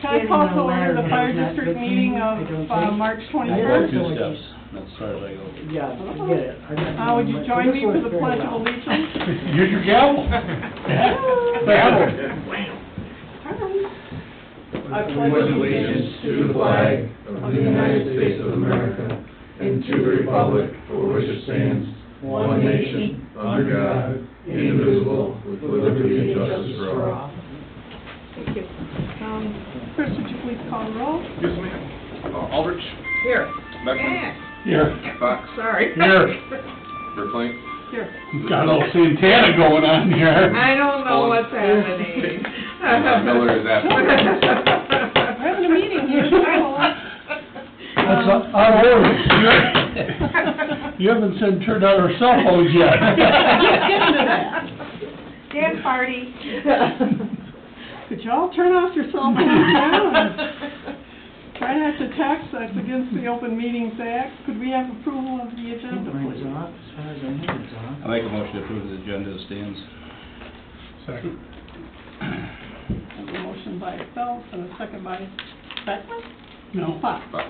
Can I call to order the fire district meeting of March 21st? Two steps. Let's start by go. Yeah, forget it. Would you join me for the Pledge of Allegiance? Use your gavel. Gavel. I pledge allegiance to the flag of the United States of America and to the republic for which it stands, one nation, under God, indivisible, with liberty and justice for all. Thank you. Chris, would you please call the roll? Yes, ma'am. Aldrich. Here. Beckman. Here. Fox. Sorry. Here. Verplank. Here. Got a little Santana going on here. I don't know what's happening. Miller is after. We're having a meeting here. That's out of order. You haven't said turned on our cell phones yet. Get into that. Dance party. Could you all turn off your cell phones now? Try not to text, that's against the Open Meetings Act. Could we have approval of the agenda, please? I make a motion to approve the agenda as stands. Second. I have a motion by Phelps and a second by Beckman? No. Fox. Fox.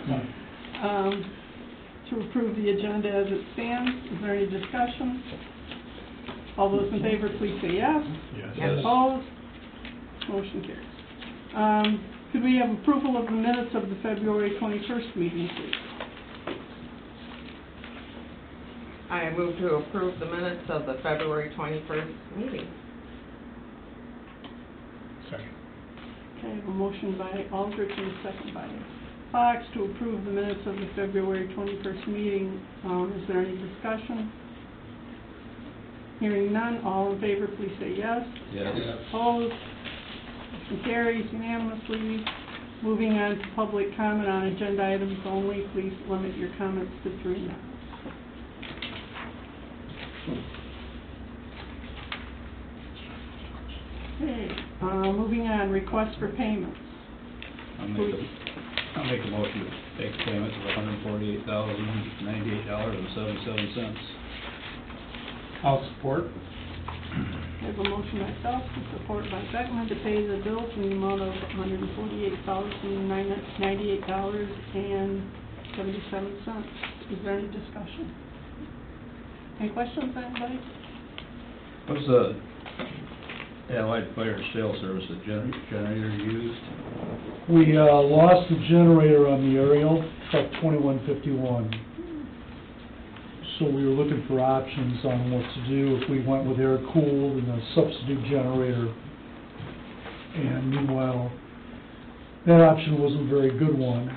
To approve the agenda as it stands. Is there any discussion? All those in favor, please say yes. Yes. Opposed? Motion carries. Could we have approval of the minutes of the February 21st meeting, please? I move to approve the minutes of the February 21st meeting. Second. Okay, I have a motion by Aldrich and a second by Fox to approve the minutes of the February 21st meeting. Is there any discussion? Hearing none, all in favor, please say yes. Yes. Opposed? Motion carries unanimously. Moving on to public comment on agenda items only. Please limit your comments to 3 minutes. Okay, moving on, request for payments. I'll make a motion to take payments of $148,098.77. I'll support. I have a motion by Phelps and support by Beckman to pay the bills in the amount of $148,098.77. Is there any discussion? Any questions, anybody? What's the Allied Fire Sales Service, the generator used? We lost the generator on the aerial, truck 2151. So we were looking for options on what to do if we went with air-cooled and a substitute generator. And meanwhile, that option wasn't a very good one.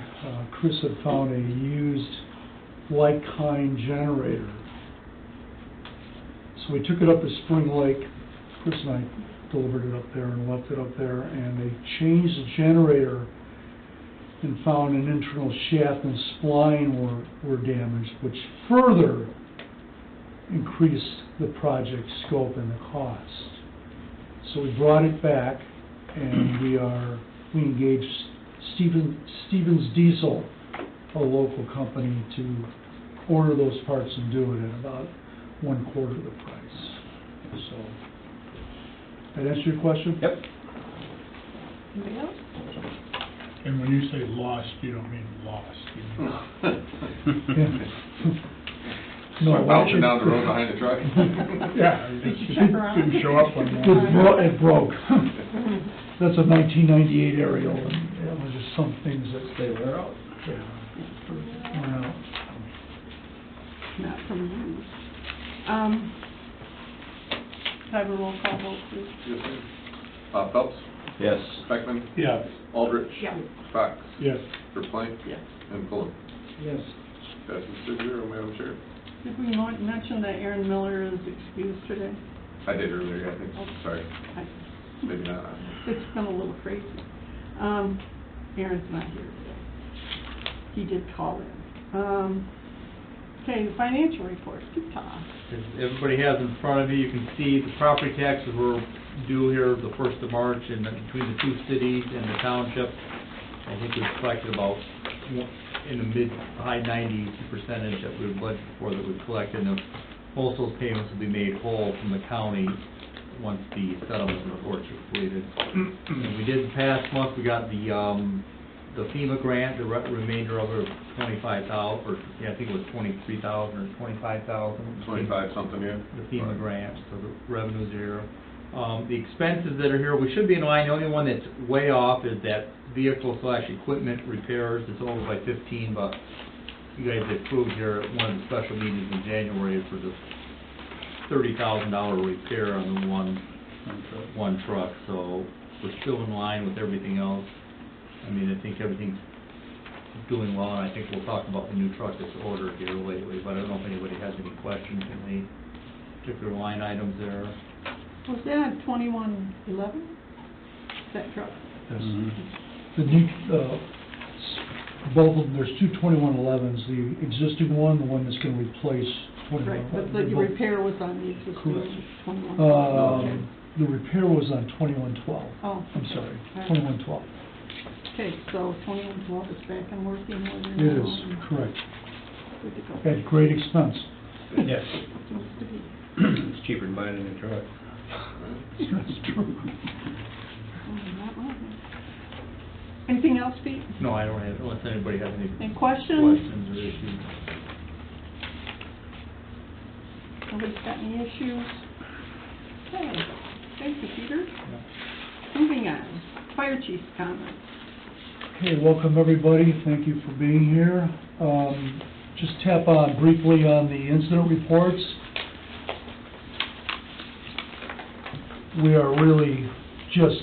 Chris had found a used like-kind generator. So we took it up to Spring Lake. Chris and I delivered it up there and left it up there, and they changed the generator and found an internal shaft and spline were damaged, which further increased the project scope and the cost. So we brought it back, and we engaged Stevens Diesel, a local company, to order those parts and do it at about 1/4 of the price. So, that answer your question? Yep. Anybody else? And when you say lost, you don't mean lost. You mean No, bouncing down the road behind the truck. yeah, Did you it check around? didn't show up on that. It broke. That's a 1998 aerial, and it was just some things that They wear out. went out. Not from you. Can I have a roll call vote, please? Yes, ma'am. Phelps. Yes. Beckman. Yes. Aldrich. Yeah. Fox. Yes. Verplank. Yes. And Fuller. Yes. Passes 6-0, Madam Chair. Did we mention that Aaron Miller is excused today? I did earlier, I think. Sorry. Maybe not. It's been a little crazy. Aaron's not here today. He did call in. Okay, the financial report. Good talk. As everybody has in front of you, you can see the property taxes were due here the 1st of March, and between the two cities and the township, I think we've collected about in the high 90s percentage that we budgeted for that we've collected, and most of those payments will be made whole from the county once the settlement reports are completed. And we did past month, we got the FEMA grant, the remainder of it, 25,000, or, yeah, I think it was 23,000 or 25,000. 25 something, yeah. The FEMA grant, so the revenues are here. The expenses that are here, we should be in line. The only one that's way off is that vehicle/equipment repairs. It's over by 15, but you guys approved here at one of the special meetings in January for the $30,000 repair on the one truck, so we're still in line with everything else. I mean, I think everything's doing well, and I think we'll talk about the new truck that's ordered here lately, but I don't know if anybody has any questions in the particular line items there. Was that 2111? That truck? Yes. The new, both of them, there's two 2111s, the existing one, the one that's gonna replace 2111. Right, but the repair was on the existing Correct. 2112. The repair was on 2112. Oh. I'm sorry, Right. 2112. Okay, so 2112 is back and working order now. It is, and correct. Good to go. At great expense. Yes. Seems to be. It's cheaper than buying a new truck. That's true. Oh, not wrong. Anything else, Pete? No, I don't have, unless anybody has any Any questions? questions or issues. Nobody's got any issues? Okay, thank you, Peter. Yeah. Moving on, fire chief's comments. Okay, welcome everybody, thank you for being here. Just tap on briefly on the incident reports. We are really just,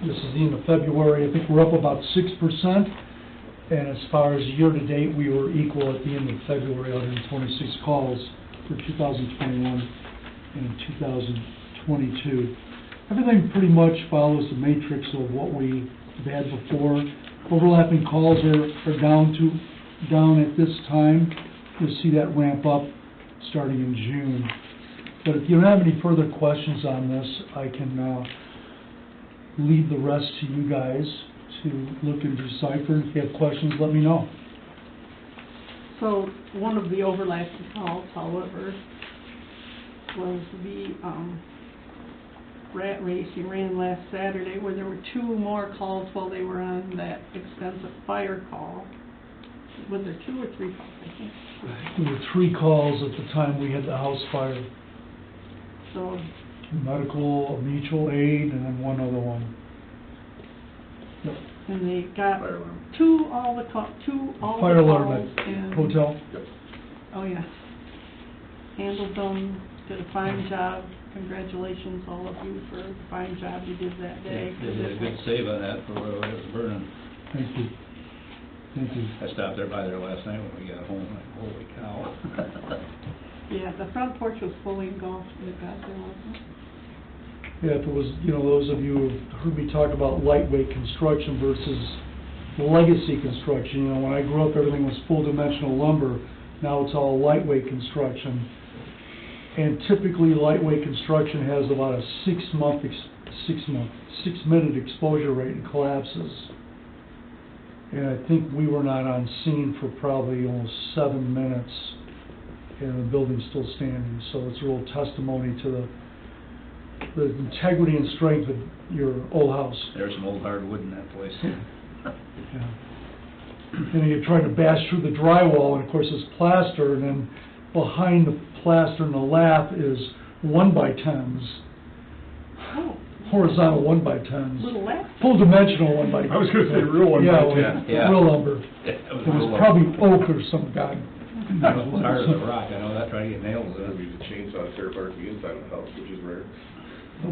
this is the end of February, I think we're up about 6%. And as far as year-to-date, we were equal at the end of February, 126 calls for 2021 and 2022. Everything pretty much follows the matrix of what we had before. Overlapping calls are down at this time. You'll see that ramp up starting in June. But if you don't have any further questions on this, I can leave the rest to you guys to look and decipher. If you have questions, let me know. So, one of the overlapping calls, however, was the rat race you ran last Saturday, where there were two more calls while they were on that extensive fire call. Was there 2 or 3 calls, I think? There were 3 calls at the time we had the house fire. So, Medical, a mutual aid, and then one other one. Yep. and they got Fire alarm. all the Fire alarm calls at and... hotel. Yep. Oh, yeah. Handled them, did a fine job. Congratulations, all of you, for the fine job you did that day. They did a good save on that for where it was burning. Thank you. Thank you. I stopped there by there last night when we got home, like, holy cow. Yeah, the front porch was fully engulfed when it got there, wasn't it? Yeah, if it was, those of you who've heard me talk about lightweight construction versus legacy construction, when I grew up, everything was full dimensional lumber. Now it's all lightweight construction. And typically, lightweight construction has about a 6-minute exposure rate and collapses. And I think we were not on scene for probably almost 7 minutes, and the building's still standing. So it's a real testimony to the integrity and strength of your old house. There's some old hardwood in that place. Yeah. And you try to bash through the drywall, and of course it's plaster, and then behind the plaster and the lath is 1x10s. Oh. Horizontal 1x10s. Little less. Full dimensional 1x10s. I was gonna say real 1x10. Yeah. Real lumber. It It was probably oak or some god. That was hard as a rock, I know that, trying to get nails in We it. used a chainsaw to tear apart the inside of the house, which is rare.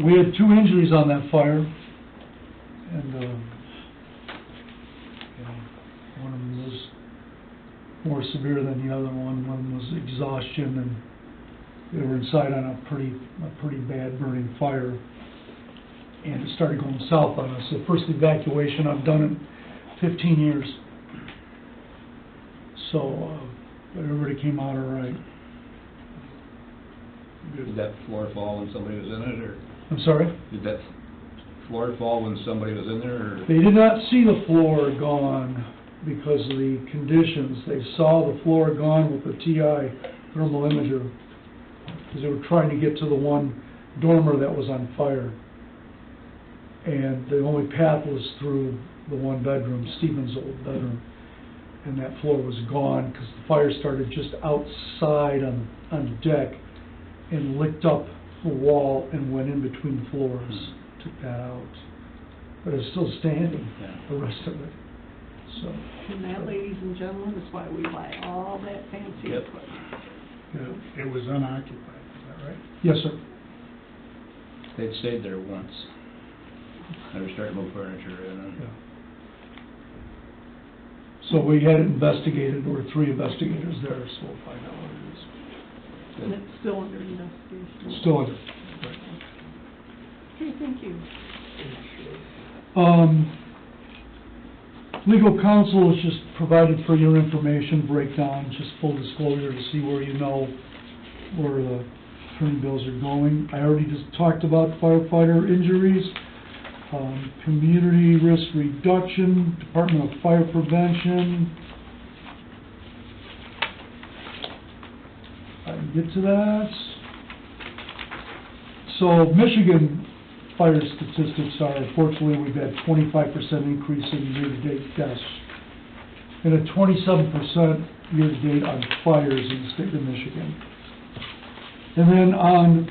We had 2 injuries on that fire, and one of them was more severe than the other one. One was exhaustion, and they were inside on a pretty bad burning fire, and it started going south on us. The first evacuation I've done in 15 years. So, but everybody came out all right. Did that floor fall when somebody was in it, or I'm sorry? did that floor fall when somebody was in there, or? They did not see the floor gone because of the conditions. They saw the floor gone with the TI thermal imager, because they were trying to get to the one dormer that was on fire. And the only path was through the one bedroom, Stephen's old bedroom. And that floor was gone because the fire started just outside on the deck and licked up the wall and went in between the floors, took that out. But it's still standing, the rest of it, so. And that, ladies and gentlemen, is why we buy all that fancy Yep. equipment. It was unoccupied, is that right? Yes, sir. They'd stayed there once. They were starting to move furniture in and. Yeah. So we had it investigated, there were 3 investigators there, so we'll find out what it is. And it's still under investigation. Still under. Okay, thank you. Legal counsel is just provided for your information breakdown, just full disclosure to see where you know where the attorney bills are going. I already just talked about firefighter injuries, community risk reduction, Department of Fire Prevention. I can get to that. So Michigan fire statistics are, unfortunately, we've had 25% increase in year-to-date deaths, and a 27% year-to-date on fires in the state of Michigan. And then on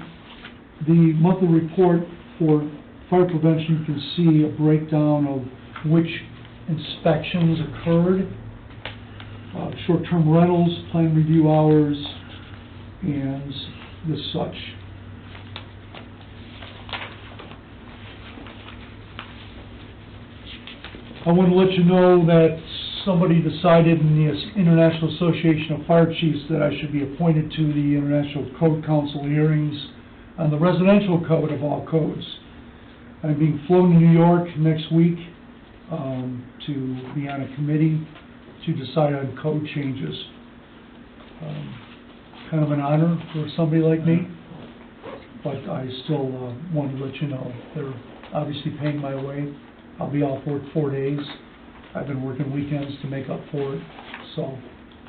the monthly report for fire prevention, you can see a breakdown of which inspections occurred, short-term rentals, plan review hours, and the such. I want to let you know that somebody decided in the International Association of Fire Chiefs that I should be appointed to the International Code Council hearings on the residential code of all codes. I'm being flown to New York next week to be on a committee to decide on code changes. Kind of an honor for somebody like me, but I still want to let you know. They're obviously paying my way. I'll be off work 4 days. I've been working weekends to make up for it, so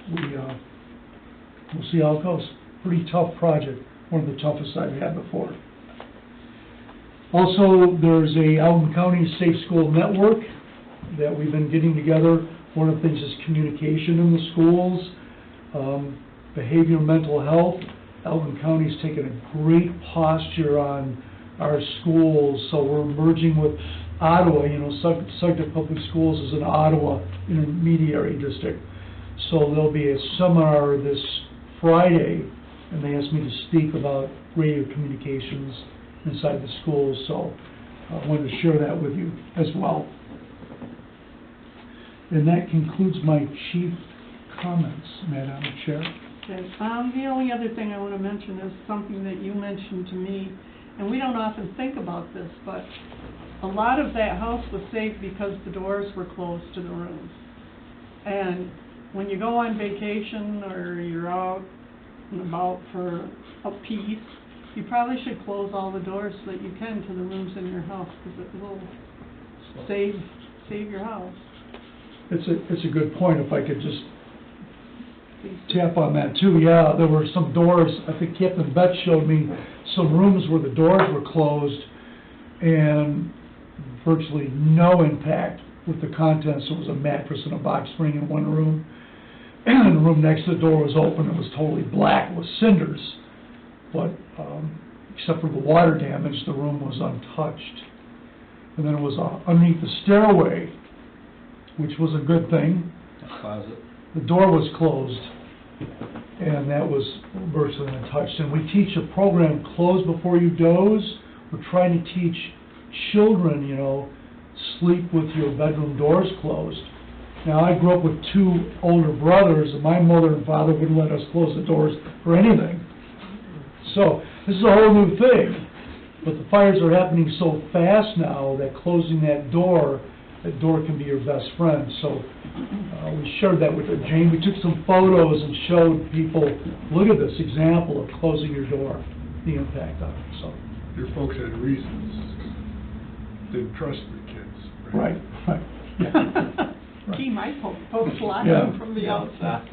we'll see how it goes. Pretty tough project, one of the toughest I've had before. Also, there's a Alton County Safe School Network that we've been getting together. One of the things is communication in the schools, behavior, mental health. Alton County's taken a great posture on our schools, so we're merging with Ottawa. You know, Sugden Public Schools is an Ottawa intermediary district. So there'll be a seminar this Friday, and they asked me to speak about radio communications inside the schools, so I wanted to share that with you as well. And that concludes my chief comments, Madam Chair. Okay, the only other thing I want to mention is something that you mentioned to me, and we don't often think about this, but a lot of that house was saved because the doors were closed to the rooms. And when you go on vacation or you're out and about for a piece, you probably should close all the doors so that you can to the rooms in your house, because it will save your house. It's a good point. If I could just tap on that too. Yeah, there were some doors, I think Captain Betts showed me some rooms where the doors were closed and virtually no impact with the contents. There was a mattress and a box spring in one room, and the room next to the door was open. It was totally black with cinders, but except for the water damage, the room was untouched. And then it was underneath the stairway, which was a good thing. A closet. The door was closed, and that was virtually untouched. And we teach a program, Close Before You Doze. We're trying to teach children, you know, sleep with your bedroom doors closed. Now, I grew up with 2 older brothers, and my mother and father wouldn't let us close the doors for anything. So, this is a whole new thing. But the fires are happening so fast now that closing that door can be your best friend. So we shared that with Jane. We took some photos and showed people, look at this example of closing your door, the impact on it. So Your folks had reasons, didn't trust the kids. right. Yeah. Right. Gee, my folks locked Yeah. them from the outside.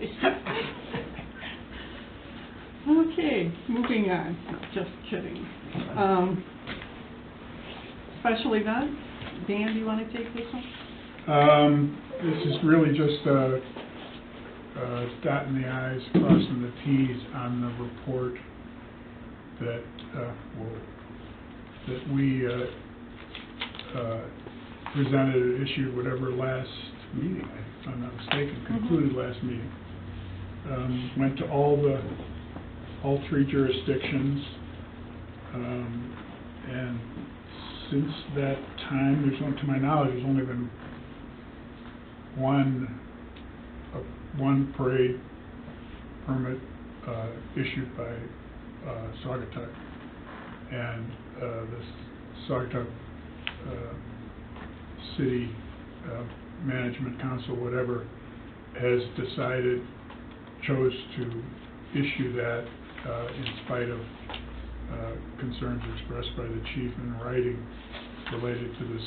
Okay, moving on. No, just kidding. Special events, Dan, do you wanna take this one? This is really just, dotting the i's, crossing the t's on the report that, that we, presented, issued, whatever, last meeting, if I'm not mistaken, concluded last meeting. Went to all 3 jurisdictions, and since that time, to my knowledge, there's only been one parade permit, issued by, Saugatuck, and, the Saugatuck, City, Management Council, whatever, has chose to issue that, in spite of, concerns expressed by the chief in writing related to this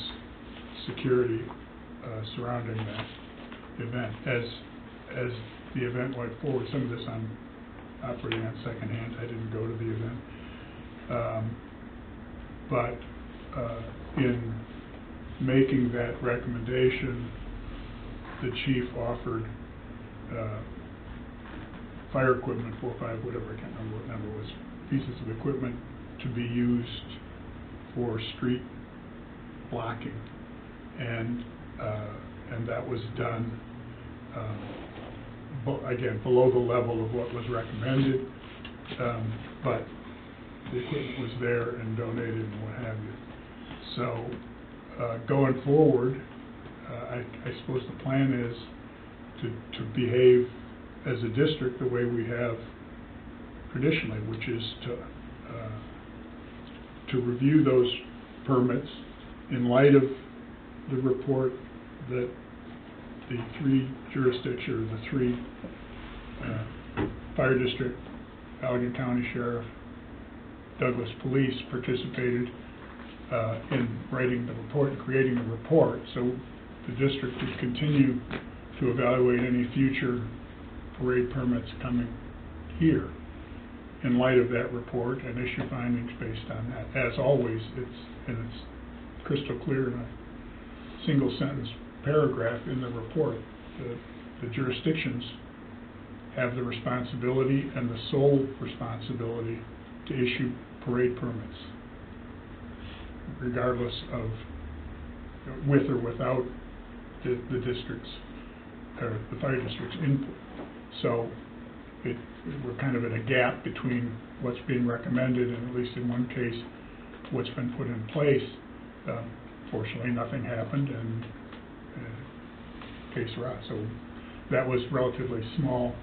security, surrounding that event. As the event went forward, some of this I'm operating on second hand, I didn't go to the event. But in making that recommendation, the chief offered fire equipment, 4 or 5, whatever, I can't remember what number it was, pieces of equipment to be used for street blocking. And that was done, again, below the level of what was recommended, but the equipment was there and donated and what have you. So, going forward, I suppose the plan is to behave as a district the way we have traditionally, which is to review those permits in light of the report that the 3 jurisdictions, the 3 fire district, Allegan County Sheriff, Douglas Police participated in writing the report and creating the report. So the district would continue to evaluate any future parade permits coming here in light of that report and issue findings based on that. As always, it's crystal clear in a single sentence paragraph in the report. The jurisdictions have the responsibility and the sole responsibility to issue parade permits, regardless of, with or without the district's, or the fire district's input. So we're kind of at a gap between what's being recommended and, at least in one case, what's been put in place. Fortunately, nothing happened, and case Ross. So that was relatively small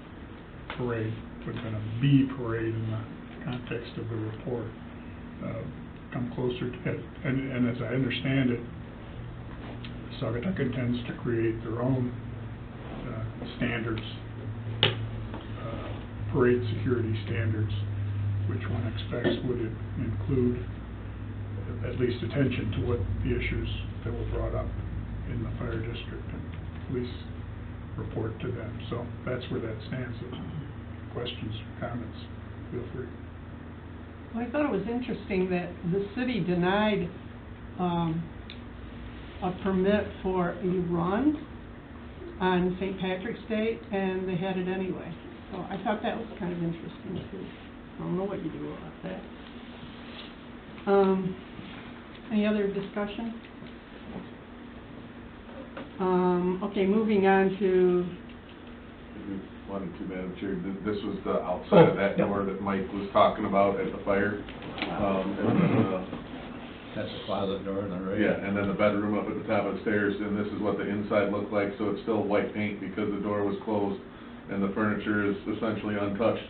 parade, would have been a B parade in the context of the report. Come closer to it, and as I understand it, Saugatuck intends to create their own standards, parade security standards, which one expects would include at least attention to what the issues that were brought up in the fire district and police report to them. So that's where that stands. Questions, comments, feel free. Well, I thought it was interesting that the city denied a permit for a run on St. Patrick's Day, and they had it anyway. So I thought that was kind of interesting too. I don't know what you do about that. Any other discussion? Okay, moving on to... One, too, Madam Chair, this was the outside of that door that Mike was talking about at the fire. And then, That's a closet door on the right. yeah, and then the bedroom up at the top of the stairs, and this is what the inside looked like, so it's still white paint because the door was closed, and the furniture is essentially untouched,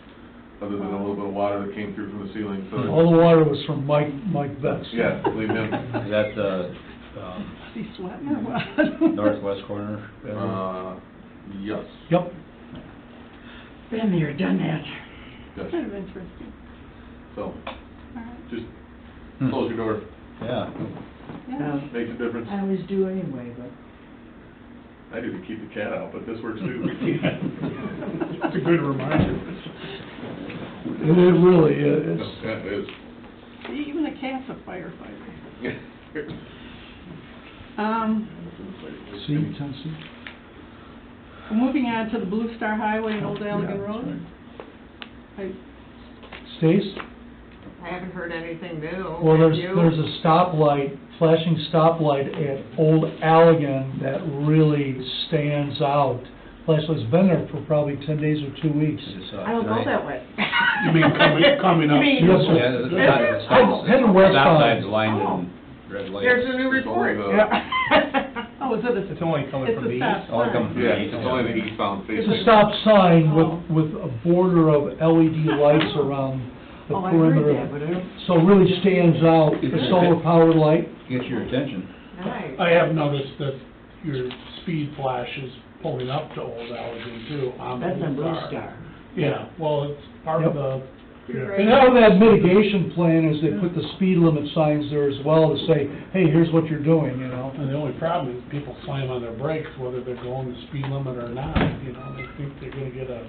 other than a little bit of water that came through from the ceiling, so. All the water was from Mike Betts. Yeah, leave him. Is that the Is he sweating or what? northwest corner? Yes. Yep. Been there, done that. Yes. Kind of interesting. So, All right. just close your door, Yeah. Yeah. makes a difference. I always do anyway, but I do to keep the cat out, but this works too. It's a good reminder. It really is. That is. See, even the cat's a firefighter. See, Tennessee? Moving on to the Blue Star Highway and Old Allegan Yeah, Road. that's I, Stace? I haven't heard anything new. Well, Have there's you? a stoplight, flashing stoplight at Old Allegan that really stands out. Flashlight's been there for probably 10 days or 2 weeks. just saw it I don't go tonight. that way. You mean coming up? You mean- Yes, sir. Yeah, the stop, Heading westbound. stop sign's lined in red lights. There's a new It's only report. the- Yeah. oh, is it a? It's only coming it's from a the stop east. Oh, it comes sign. from Yeah, it's only the eastbound It's facing. a stop sign Oh. with a border of LED lights around the Oh, I heard perimeter. that, but I don't. So it really stands out, the solar powered light. Gets your attention. Nice. I have noticed that your speed flash is pulling up to Old Allegan too, on the That's a Blue Star. Star. Yeah, well, it's part of the, And part of that mitigation plan is they put the speed limit signs there as well to say, hey, here's what you're doing, you know? and the only problem is people slam on their brakes whether they're going the speed limit or not, you know, they think they're gonna get a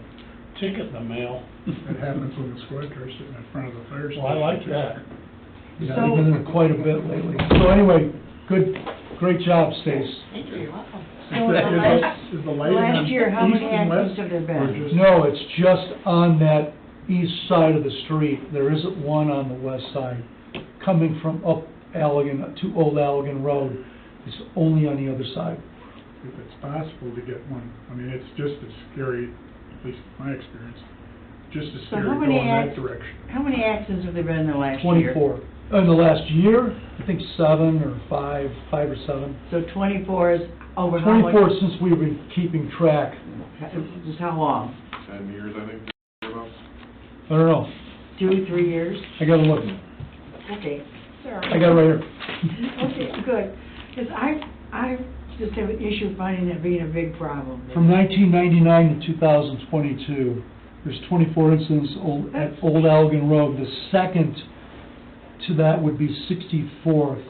ticket in the mail. It happens when the squad car's sitting in front of the fire station. Well, I like that. Yeah, So- they've been there quite a bit lately. So anyway, great job, Stace. Thank you, you're welcome. So Is the lighting on last year, how east many and accidents west, have there or been? just- No, it's just on that east side of the street. There isn't one on the west side. Coming from up Allegan to Old Allegan Road, it's only on the other side. If it's possible to get one, I mean, it's just as scary, at least in my experience, just as So scary how going many that acc- direction. How many accidents have there been in the last year? 24. In the last year, I think 7 or 5 or 7. So 24 is over how much? 24 since we've been keeping track. Just how long? 10 years, I think, thereabouts. I don't know. 2, 3 years? I gotta look. Okay. I got it right here. Okay, good. Because I just have an issue finding that being a big problem. From 1999 to 2022, there's 24 incidents at Old Allegan Road. The second to that would be 64th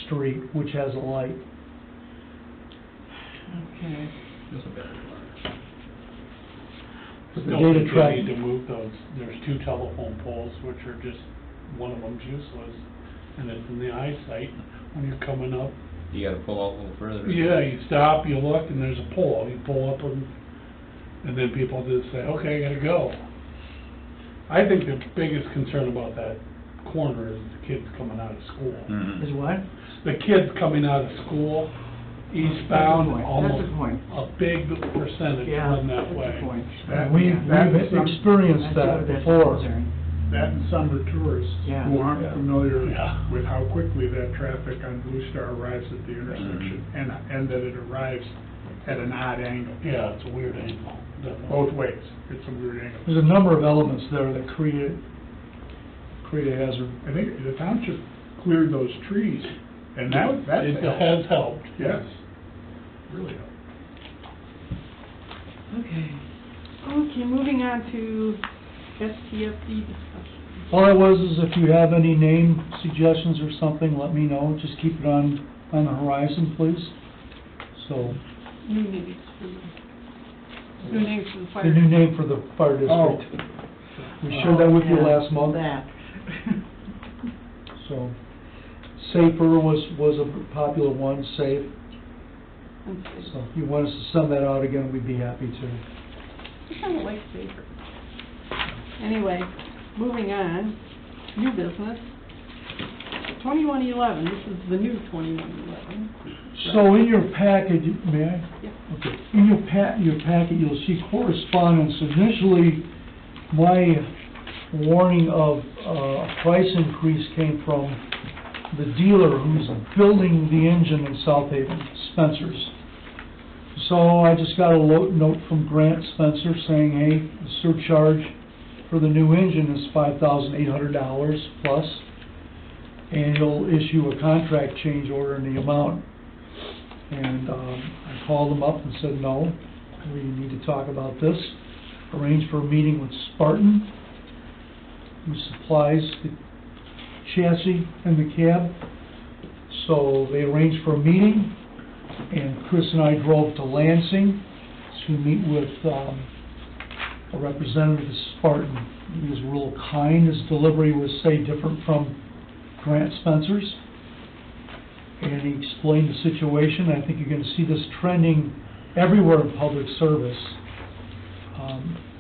Street, which has a light. Okay. Just a better car. But the Still data think track, they need to move those, there's 2 telephone poles, which are just, one of them's useless, and it's in the eyesight when you're coming up. You gotta pull out a little further. Yeah, you stop, you look, and there's a pole, you pull up and then people just say, okay, I gotta go. I think the biggest concern about that corner is the kids coming out of school. Mhm. Is what? The kids coming out of school, eastbound, That's a point. almost That's a point. a big percentage Yeah, run that that's way. a point. we've That's experienced That's that what- that's a before. concern. That and summer tourists Yeah. who aren't Yeah. familiar Yeah. with how quickly that traffic on Blue Star arrives at the intersection, and that it arrives at an odd angle, Yeah, it's a weird angle, definitely. both ways. It's a weird angle. There's a number of elements there that create a hazard. I think the township cleared those trees, and that It has helped. Yes, really helped. Okay. Okay, moving on to STFD discussion. All that was is if you have any name suggestions or something, let me know. Just keep it on the horizon, please. So, New names for the, new names for the fire. the new name for the fire district. We shared that with you Yeah, last month. That. So, Safer was a popular one, Safe. And safe. So if you want us to send that out again, we'd be happy to. I kind of like safer. Anyway, moving on, new business. 2111, this is the new 2111. So in your package, may I? Yeah. Okay. In your packet, you'll see correspondence. Initially, my warning of a price increase came from the dealer who's building the engine in South Haven, Spencer's. So I just got a note from Grant Spencer saying, hey, the surcharge for the new engine is $5,800 plus, and he'll issue a contract change order in the amount. And I called him up and said, no, we need to talk about this. Arranged for a meeting with Spartan, who supplies the chassis and the cab. So they arranged for a meeting, and Chris and I drove to Lansing to meet with a representative of Spartan. He was real kind. His delivery was, say, different from Grant Spencer's, and he explained the situation. I think you're gonna see this trending everywhere in public service.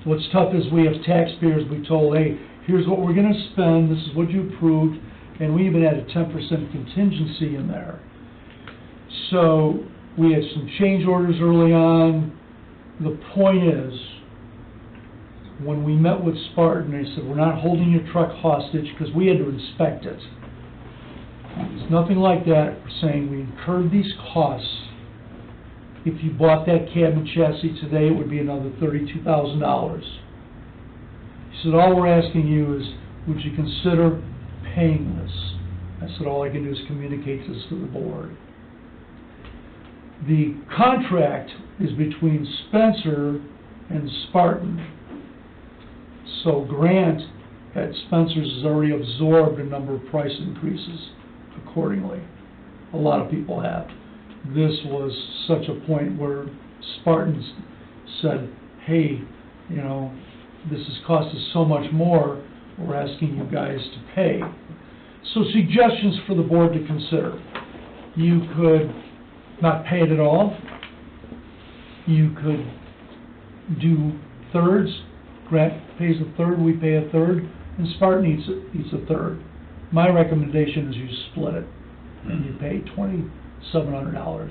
What's tough is we have taxpayers we told, hey, here's what we're gonna spend, this is what you approved, and we even had a 10% contingency in there. So, we had some change orders early on. The point is, when we met with Spartan, they said, we're not holding your truck hostage, because we had to inspect it. It's nothing like that. We're saying we incurred these costs. If you bought that cab and chassis today, it would be another $32,000. He said, all we're asking you is, would you consider paying this? I said, all I can do is communicate this to the board. The contract is between Spencer and Spartan. So Grant at Spencer's has already absorbed a number of price increases accordingly. A lot of people have. This was such a point where Spartans said, hey, you know, this has cost us so much more, we're asking you guys to pay. So suggestions for the board to consider. You could not pay it at all. You could do thirds. Grant pays a third, we pay a third, and Spartan eats a third. My recommendation is you split it, and you pay $2,700.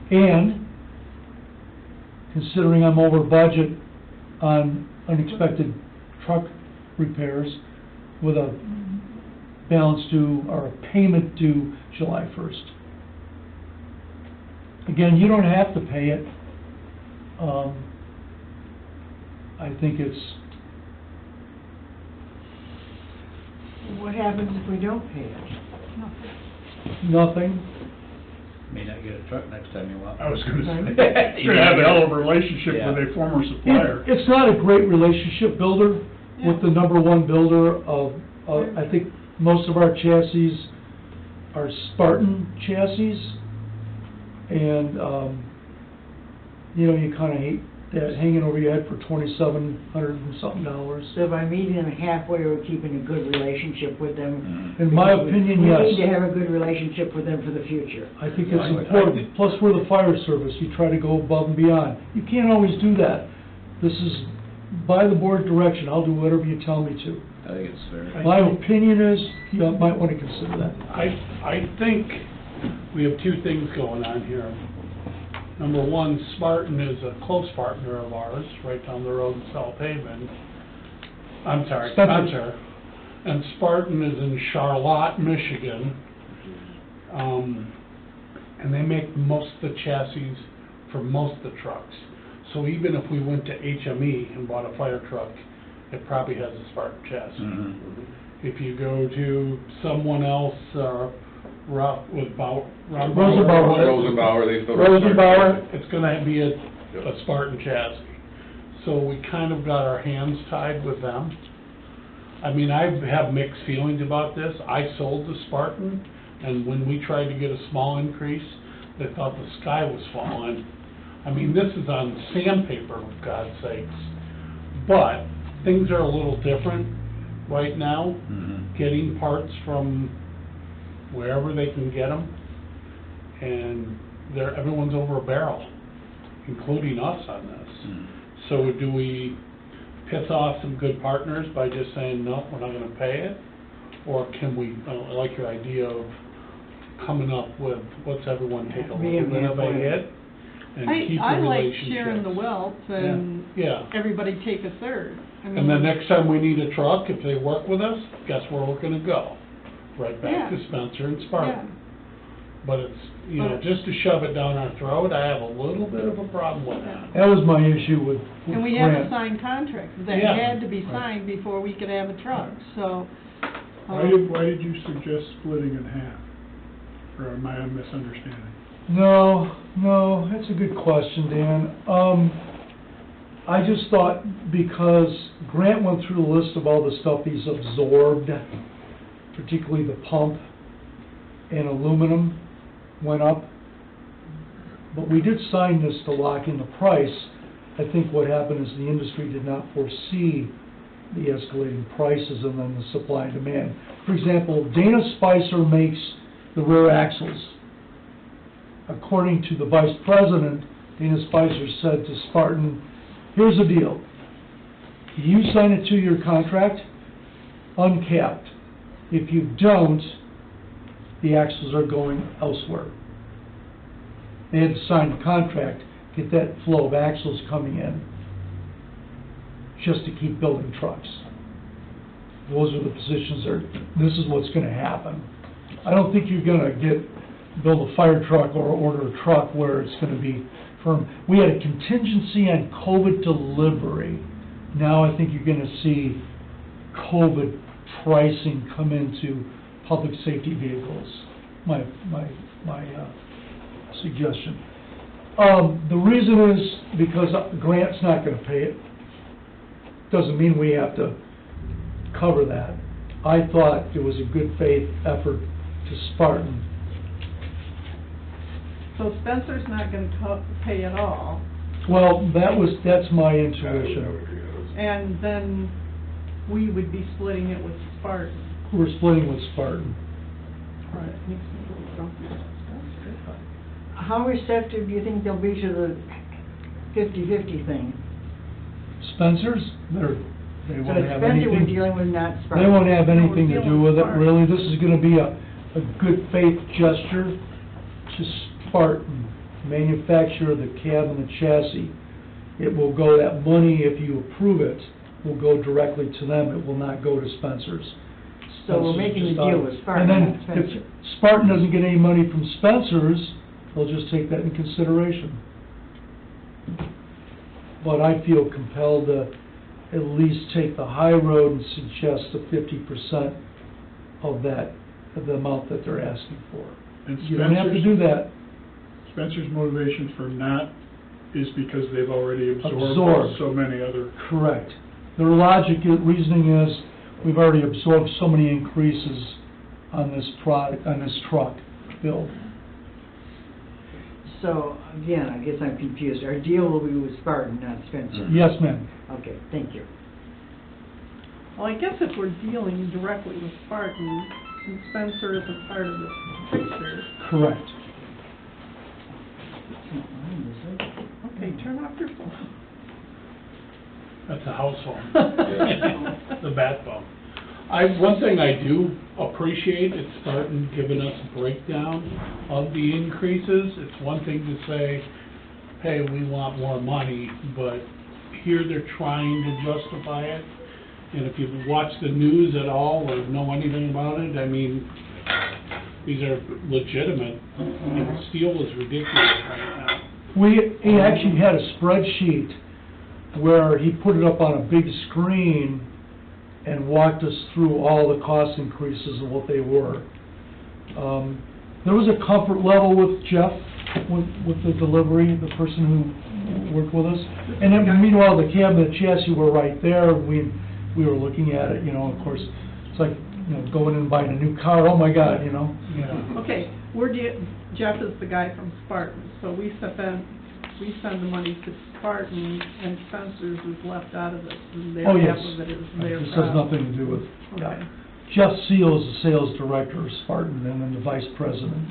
And, considering I'm over budget on unexpected truck repairs, with a balance due, or a payment due July 1st. Again, you don't have to pay it. I think it's... What happens if we don't pay it? nothing. May not get a truck next time you want. I was gonna say, you're gonna have a hell of a relationship with a former supplier. It's not a great relationship builder with the number one builder of, I think most of our chassis are Spartan chassis, and, you know, you kinda hate that hanging over your head for $2,700 and something. So by meeting them halfway, we're keeping a good relationship with them. In my opinion, yes. We need to have a good relationship with them for the future. I think it's important, plus we're the fire service, you try to go above and beyond. You can't always do that. This is by the board direction, I'll do whatever you tell me to. I think it's fair. My opinion is, you might want to consider that. I think we have two things going on here. Number one, Spartan is a close partner of ours, right down the road in South Haven. I'm sorry, Spencer. And Spartan is in Charlotte, Michigan. And they make most of the chassis for most of the trucks. So even if we went to HME and bought a fire truck, it probably has a Spartan chassis. Mm-hmm. If you go to someone else, Rosenbauer, they still. Rosenbauer, it's gonna be a Spartan chassis. So we kind of got our hands tied with them. I mean, I have mixed feelings about this. I sold the Spartan, and when we tried to get a small increase, they thought the sky was falling. I mean, this is on sandpaper, for God's sakes. But things are a little different right now. Mm-hmm. Getting parts from wherever they can get them, and everyone's over a barrel, including us on this. Mm-hmm. So do we piss off some good partners by just saying, no, we're not gonna pay it? Or can we, I like your idea of coming up with, what's everyone take a little bit of a hit? And keep the I like relationships. sharing the wealth and Yeah. everybody take a third. I mean, And the next time we need a truck, if they work with us, guess where we're gonna go? Right back to Spencer and Spartan. But it's, you know, just to shove it down our throat, I have a little bit of a problem with that. That was my issue with And we have to Grant. sign contracts that Yeah. had to be signed before we could have a truck, so. Why did you suggest splitting in half? Or am I misunderstanding? No, that's a good question, Dan. I just thought because Grant went through the list of all the stuff he's absorbed, particularly the pump and aluminum went up. But we did sign this to lock in the price. I think what happened is the industry did not foresee the escalating prices and then the supply and demand. For example, Dana Spicer makes the rear axles. According to the vice president, Dana Spicer said to Spartan, here's the deal. You sign a 2-year contract, uncapped. If you don't, the axles are going elsewhere. They had to sign the contract, get that flow of axles coming in, just to keep building trucks. Those are the positions this is what's gonna happen. I don't think you're gonna build a fire truck or order a truck where it's gonna be firm. We had a contingency on COVID delivery. Now I think you're gonna see COVID pricing come into public safety vehicles. My suggestion. The reason is because Grant's not gonna pay it. Doesn't mean we have to cover that. I thought it was a good faith effort to Spartan. So Spencer's not gonna pay at all, Well, that's my intuition. and then we would be splitting it with Spartan. We're splitting with Spartan. Right. Makes me a little grumpy. How receptive do you think they'll be to the 50-50 thing? Spencer's, they So won't it's have Spencer we're anything, dealing with, not Spartan? they won't have anything to dealing do with with it, Spartan. really. This is gonna be a good faith gesture to Spartan, manufacturer of the cab and the chassis. It will go, that money, if you approve it, will go directly to them. It will not go to Spencer's. So we're Spencer's making the just deal out. with Spartan, And not then, Spencer. if Spartan doesn't get any money from Spencer's, they'll just take that in consideration. But I feel compelled to at least take the high road and suggest the 50% of that, of the amount that they're asking for. And You don't have to do that. Spencer's motivation for not is because they've already Absorbed. absorbed so many other. Correct. Their reasoning is, we've already absorbed so many increases on this product, on this truck build. So, again, I guess I'm confused. Our deal will be with Spartan, not Spencer? Yes, ma'am. Okay, thank you. Well, I guess if we're dealing directly with Spartan, and Spencer isn't part of this picture, Correct. It's not mine, is it? okay, turn off your phone. That's a house phone, the bat phone. One thing I do appreciate is Spartan giving us a breakdown of the increases. It's one thing to say, hey, we want more money, but here they're trying to justify it. And if you've watched the news at all or know anything about it, I mean, these are legitimate. Steel is ridiculous right now. He actually had a spreadsheet where he put it up on a big screen and walked us through all the cost increases and what they were. There was a comfort level with Jeff, with the delivery, the person who worked with us. And then meanwhile, the cab and the chassis were right there. We were looking at it, of course, it's like, going in and buying a new car, oh my God, Yeah. Okay, Jeff is the guy from Spartan, so we send the money to Spartan, and Spencer's is left out of this, and their Oh, yes. half of it is their This has problem. nothing to do with, Okay. Jeff Seal is the sales director of Spartan and then the vice president.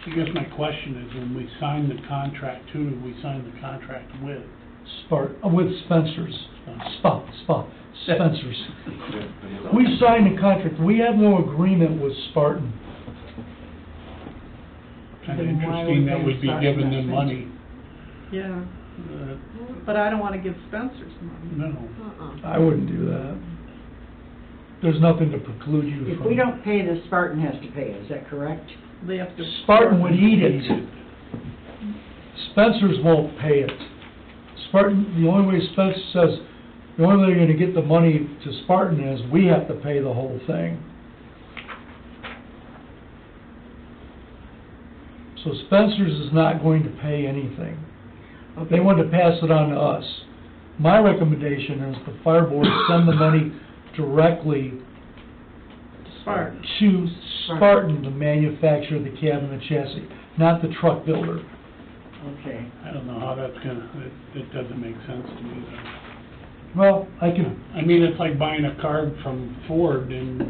I guess my question is, when we sign the contract, who do we sign the contract with? With Spencer's, Spencer's. We signed a contract, we have no agreement with Spartan. Kind of Then why interesting would that they we'd be start giving with them Spencer? money. Yeah, Uh, but I don't want to give Spencer's money. No. Uh-uh. I wouldn't do that. There's nothing to preclude you If from. we don't pay this, Spartan has to pay, is that correct? They have to. Spartan would eat it. Spencer's won't pay it. Spartan, the only way Spencer says, the only way they're gonna get the money to Spartan is we have to pay the whole thing. So Spencer's is not going to pay anything. They want to pass it on to us. My recommendation is the fire board send the money directly Spartan. to Spartan to manufacture the cab and the chassis, not the truck builder. Okay. I don't know how that's gonna, it doesn't make sense to me. Well, I can, I mean, it's like buying a card from Ford and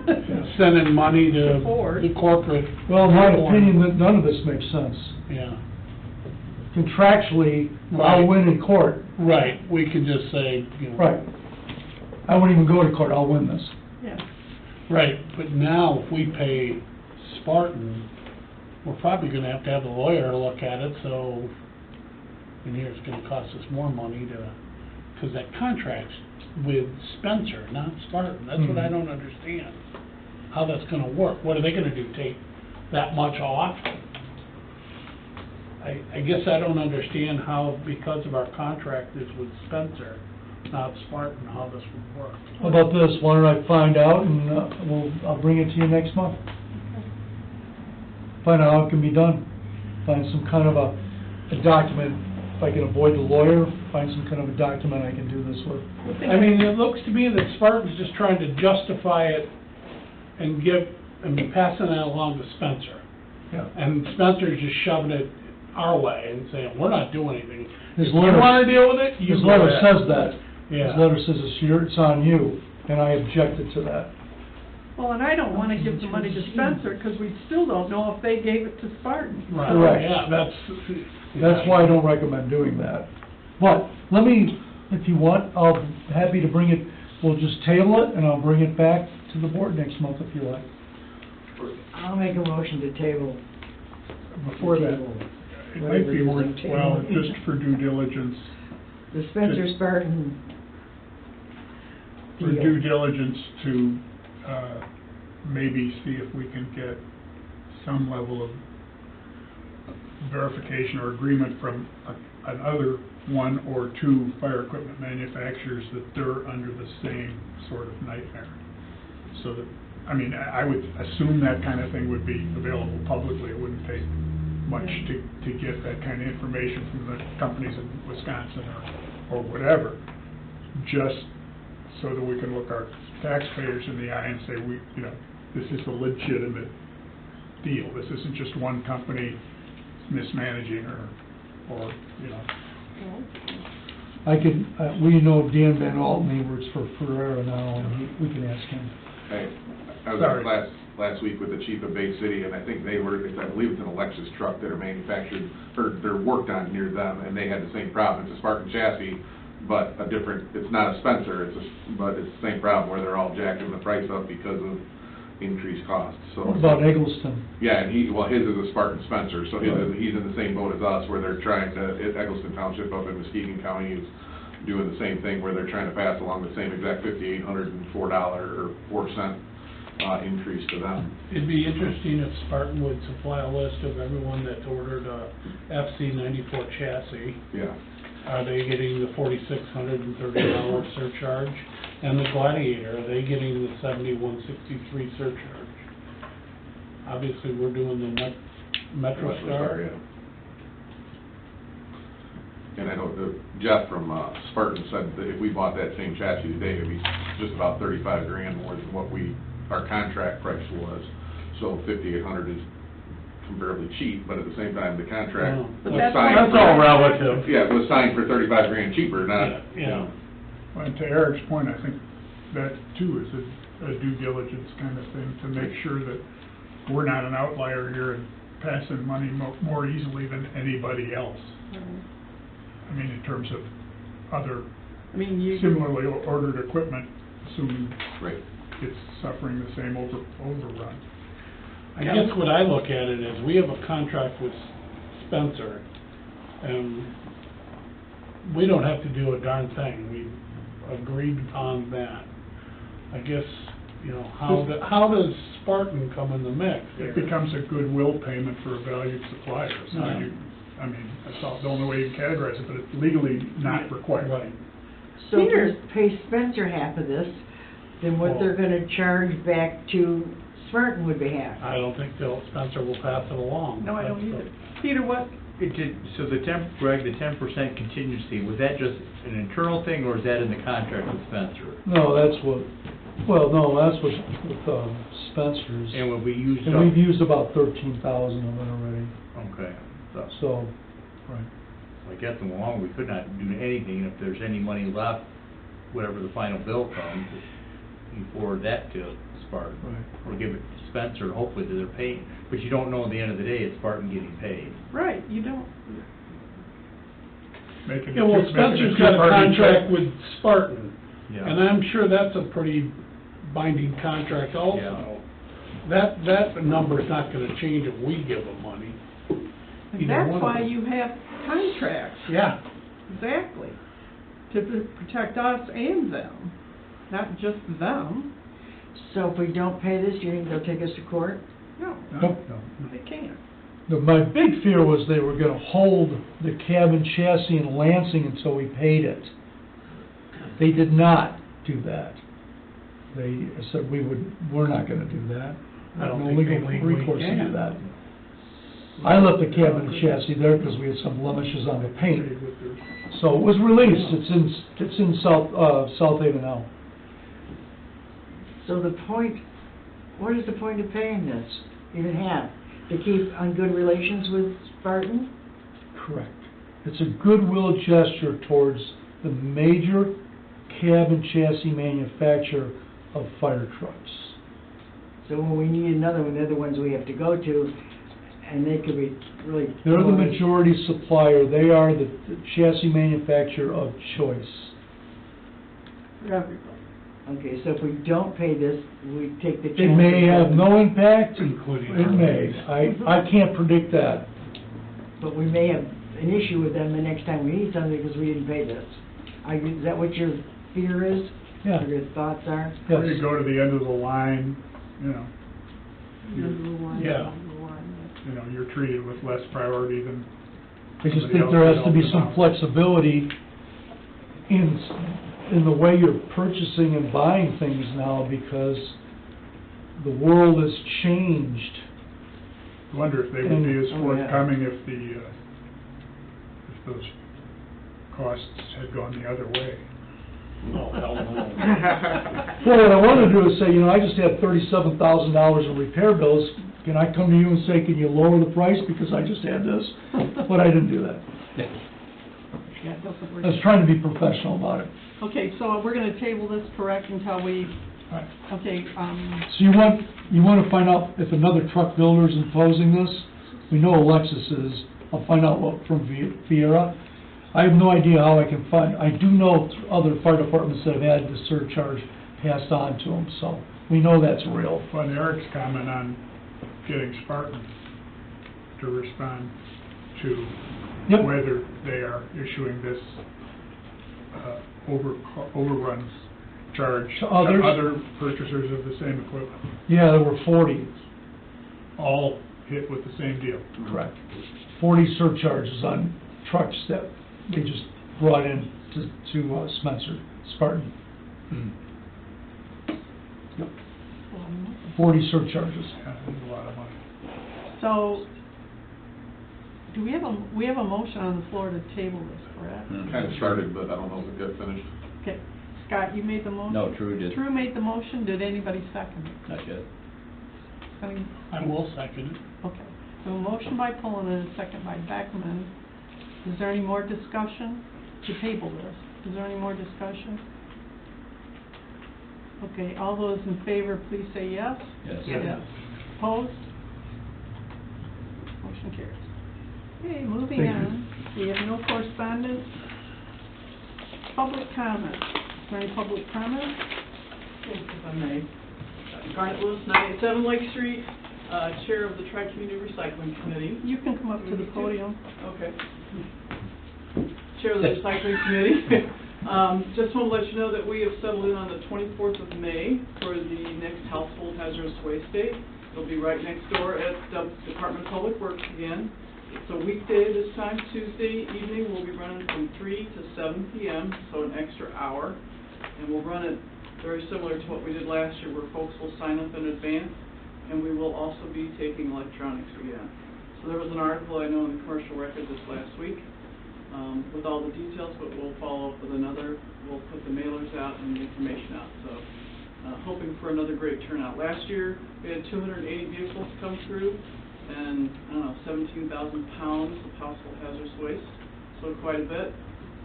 sending money to Ford. the corporate. well, in my opinion, that none of this makes sense. Yeah, Contractually, I'll Right. win in court. right, we could just say, you know. Right. I won't even go to court, I'll win this. Yeah. Right, but now if we pay Spartan, we're probably gonna have to have the lawyer look at it, so, and here it's gonna cost us more money to, because that contract's with Spencer, not Spartan, that's what I don't understand. How that's gonna work, what are they gonna do, take that much off? I guess I don't understand how, because of our contract is with Spencer, not Spartan, how this would work. How about this, why don't I find out and, I'll bring it to you next month. Find out how it can be done. Find some kind of a document, if I can avoid the lawyer, find some kind of a document I can do this with. I mean, it looks to me that Spartan's just trying to justify it and passing that along to Spencer. Yeah. And Spencer's just shoving it our way and saying, we're not doing anything. His If you letter- wanna deal with it, you His go letter ahead. says that. Yeah. His letter says it's on you, and I objected to that. Well, and I don't wanna give the money to Spencer, because we still don't know if they gave it to Spartan. Right, Correct. yeah, That's why I don't recommend doing that. But, let me, if you want, I'll be happy to bring it, we'll just table it, and I'll bring it back to the board next month if you like. I'll make a motion to table. Before that, It might be worthwhile, just for due diligence, The Spencer Spartan for deal. due diligence to, maybe see if we can get some level of verification or agreement from another one or two fire equipment manufacturers that they're under the same sort of nightmare. So that, I mean, I would assume that kind of thing would be available publicly. It wouldn't take much to get that kind of information from the companies in Wisconsin or whatever, just so that we can look our taxpayers in the eye and say, this is a legitimate deal. This isn't just one company mismanaging or. I could, we know Dan Van Alten, he works for Ferrera now, and we can ask him. I was Sorry. out last week with the chief of Bay City, and I think I believe it's an Lexus truck that are manufactured, or they're worked on near them, and they had the same problem. It's a Spartan chassis, but it's not a Spencer, but it's the same problem where they're all jacking the price up because of increased costs, so. What about Eggleston? Yeah, and his is a Spartan Spencer, so he's in the same boat as us, where they're trying to, Eggleston Township up in Muskegon County is doing the same thing, where they're trying to pass along the same exact $5,804 or 4-cent increase to them. It'd be interesting if Spartan would supply a list of everyone that ordered a FC-94 chassis. Yeah. Are they getting the $4,630 surcharge? And the Gladiator, are they getting the $71.63 surcharge? Obviously, we're doing the MetroStar. Yeah. And I know Jeff from Spartan said that if we bought that same chassis today, it'd be just about $35,000 more than what our contract price was. So $5,800 is comparably cheap, but at the same time, the contract But was that's signed. That's all relative. Yeah, it was signed for $35,000 cheaper, not, Yeah. And to Eric's point, I think that too is a due diligence kind of thing, to make sure that we're not an outlier here and passing money more easily than anybody else. I mean, in terms of other similarly ordered equipment, assuming right. it's suffering the same overrun. I guess what I look at it is, we have a contract with Spencer, and we don't have to do a darn thing. We agreed upon that. I guess, how does Spartan come in the mix here? It becomes a goodwill payment for a valued supplier, so Yeah. that's all, the only way you can categorize it, but it's legally not required. Right. So if we pay Spencer half of this, then what they're gonna charge back to Spartan would be half. I don't think Spencer will pass it along. No, I don't either. Peter, what? So Greg, the 10% contingency, was that just an internal thing, or is that in the contract with Spencer? No, that's what with Spencer's. And when we used And up... we've used about 13,000 of it already, Okay, so, right. I guess in the long, we could not do anything if there's any money left. whatever the final bill comes, you forward that to Spartan. Right. Or give it to Spencer, hopefully that they're paying, but you don't know at the end of the day, it's Spartan getting paid. Right, you don't, Making Yeah, well, making Spencer's got a two-party contract check. with Spartan, Yeah. and I'm sure that's a pretty binding contract also. That number's not gonna change if we give them money. and Either that's one of why them. you have contracts. Yeah, Exactly. To protect us and them, not just them. So if we don't pay this, you think they'll take us to court? No, Nope. they can't. My big fear was they were gonna hold the cab and chassis in Lansing until we paid it. They did not do that. They said we're not gonna do that. I don't No think they legal legally recourse to do can. that. I left the cab and chassis there because we had some blemishes on the paint. So it was released, it's in South Haven now. So the point, what is the point of paying this, even half? To keep on good relations with Spartan? Correct. It's a goodwill gesture towards the major cab and chassis manufacturer of fire trucks. So when we need another one, they're the ones we have to go to, and they could be really... They're the majority supplier, they are the chassis manufacturer of choice. For everybody. Okay, so if we don't pay this, we take the chance... It may have no impact, including. it may, I can't predict that. But we may have an issue with them the next time we need something because we didn't pay this. Is that what your fear is? Yeah. Or your thoughts are? Yes. Or you go to the end of the line, Yeah. You're treated with less priority than I just somebody think else there that has to be helped some them out. flexibility in the way you're purchasing and buying things now, because the world has changed. I wonder if they would be as Oh, yeah. forthcoming if those costs had gone the other way. Oh, hell no. Well, what I wanna do is say, I just had $37,000 in repair bills, can I come to you and say, can you lower the price because I just had this? But I didn't do that. Yeah, it doesn't work. I was trying to be professional about it. Okay, so we're gonna table this, correct, until we, Right. okay, So you wanna find out if another truck builder is imposing this? We know Alexis is, I'll find out what from Viera. I have no idea how I can find, I do know other fire departments that have had the surcharge passed on to them, so we know that's real. Well, and Eric's comment on getting Spartan to respond to Yep. whether they are issuing this overrun charge To to others? other purchasers of the same equipment, Yeah, there were 40, all hit with the same deal. correct. 40 surcharges on trucks that they just brought in to Spencer, Spartan. Yep. 40 surcharges. Yeah, that's a lot of money. so, do we have a motion on the floor to table this, correct? Kind of started, but I don't know if it got finished. Okay, Scott, you made the motion? No, Drew did. Drew made the motion, did anybody second it? Not yet. I mean, I will second it. okay, so a motion by Pullen and a second by Beckman. Is there any more discussion to table this? Is there any more discussion? Okay, all those in favor, please say yes. Yes. Yes. Opposed? Motion carries. Okay, moving Thank you. on. We have no correspondence. Public comment. Is there any public comment? Yes, if I may. Garnet Lewis, 987 Lake Street, Chair of the Tri-Community Recycling Committee. You can come up to the podium. Okay. Chair of the Recycling Committee. Just want to let you know that we have settled in on the 24th of May for the next household hazardous waste day. It'll be right next door at the Department of Public Works again. It's a weekday this time, Tuesday evening. We'll be running from 3 to 7 p.m., so an extra hour. And we'll run it very similar to what we did last year, where folks will sign up in advance, and we will also be taking electronics again. So there was an article, I know, in the Commercial Record this last week with all the details, but we'll follow up with another. We'll put the mailers out and the information out. So hoping for another great turnout. Last year, we had 280 vehicles come through, and, 17,000 pounds of household hazardous waste, so quite a bit.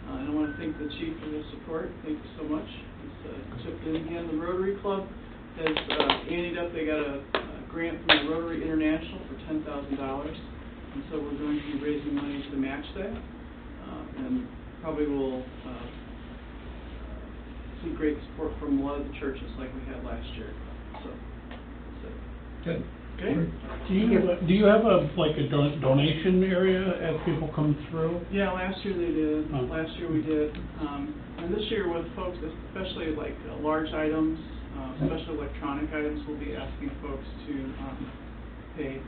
And I want to thank the chief for his support. Thank you so much. He's chipped in again. The Rotary Club has anteed up. They got a grant from the Rotary International for $10,000. And so we're going to be raising money to match that. And probably will see great support from a lot of the churches like we had last year. So, that's it. Good. Okay? Do you have a donation area as people come through? Yeah, last year they did. Oh. Last year we did. And this year with folks, especially like large items, especially electronic items, we'll be asking folks to pay.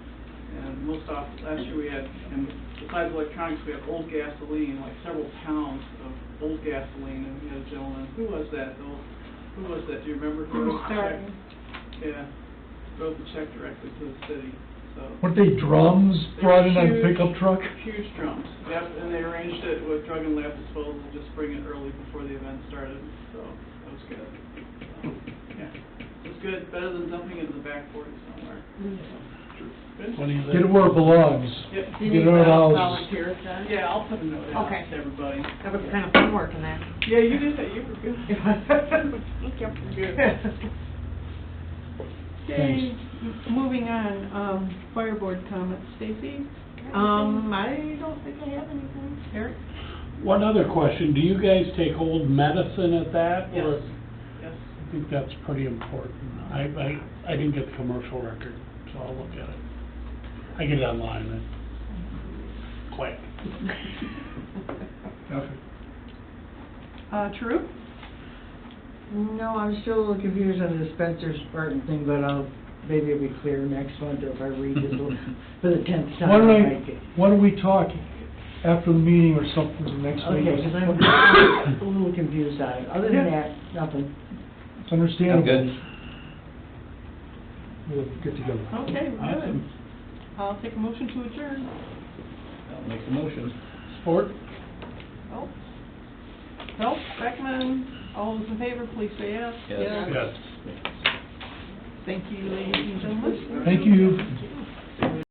And most often, last year we had, and besides electronics, we had old gasoline, like several pounds of old gasoline. And we had a gentleman, who was that? Who was that? Do you remember? Who wrote the check? Yeah, wrote the check directly to the city. So. Weren't they drums brought in on a pickup truck? Huge drums, yep, and they arranged it with drug and lab disposal, just bring it early before the event started, so that was good. So, yeah, it was good, better than dumping it in the back 40 somewhere. Good? Get it where it belongs. Yep. Do you Get need it out. volunteers then? Yeah, I'll put a note out Okay. to everybody. That was kind of fun working that. Yeah, you did that, you were good. Look, you were good. Okay, moving on, fire board comments. Stacy? I don't think I have anything. Eric? One other question, do you guys take old medicine at that? Yes, or- yes. I think that's pretty important. I didn't get the commercial record, so I'll look at it. I get it online, and quick. True? No, I'm still a little confused on the Spencer Spartan thing, but maybe it'll be clear next month, or if I read this for the 10th time. Why don't we talk after the meeting or something, the next meeting? Okay, because I'm a little confused on it. Other than that, nothing. It's understandable. Good. We'll get together. Okay, good. Awesome. I'll take a motion to adjourn. I'll make the motion. Sport? Phelps? Phelps, Beckman, all those in favor, please say yes. Yes. Yes. Thank you, ladies and gentlemen. Thank you.